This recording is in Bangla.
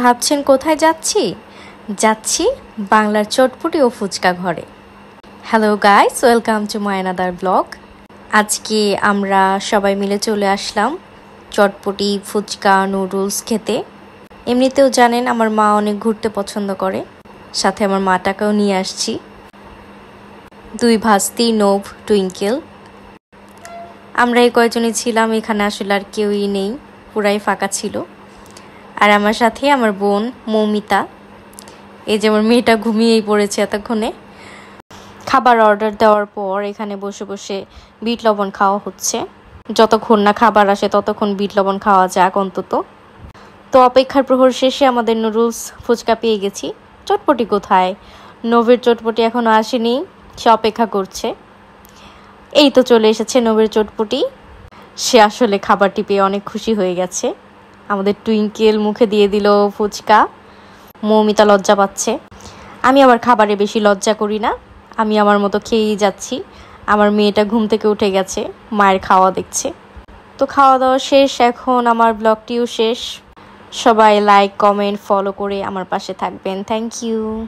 ভাবছেন কোথায় যাচ্ছি? যাচ্ছি বাংলার চটপটি ও ফুচকা ঘরে। Hello guys, welcome to my another blog. আজকে আমরা সবাই মিলে চলে আসলাম চটপটি, ফুচকা, নুডলস খেতে। এমনিতেও জানেন আমার মা অনেক ঘুরতে পছন্দ করে, সাথে আমার মাটাকেও নিয়ে আসছি। দুই ভাস্তি, নোভ, টুইঙ্কেল। আমরা এই কয়জনই ছিলাম, এখানে আসলে আর কেউই নেই, পুরাই ফাঁকা ছিল। আর আমার সাথে আমার বোন মৌমিতা। এই যে আমার মেয়েটা ঘুমিয়েই পড়েছে এতক্ষণে। খাবার অর্ডার দেওয়ার পর এখানে বসে বসে বিট লবণ খাওয়া হচ্ছে। যতক্ষণ না খাবার আসে ততক্ষণ বিট লবণ খাওয়া যাক অন্তত। তো অপেক্ষার প্রহর শেষে আমাদের নুডলস, ফুচকা পেয়ে গেছি। চটপটি কোথায়? নোভের চটপটি এখনও আসেনি, সে অপেক্ষা করছে। এই তো চলে এসেছে নোভের চটপটি। সে আসলে খাবারটি পেয়ে অনেক খুশি হয়ে গেছে। আমাদের টুইঙ্কেল মুখে দিয়ে দিল ফুচকা। মৌমিতা লজ্জা পাচ্ছে। আমি আবার খাবারে বেশি লজ্জা করি না, আমি আমার মতো খেয়েই যাচ্ছি। আমার মেয়েটা ঘুম থেকে উঠে গেছে, মায়ের খাওয়া দেখছে। তো খাওয়া দাওয়া শেষ, এখন আমার ব্লগটিও শেষ। সবাই লাইক, কমেন্ট, ফলো করে আমার পাশে থাকবেন। Thank you.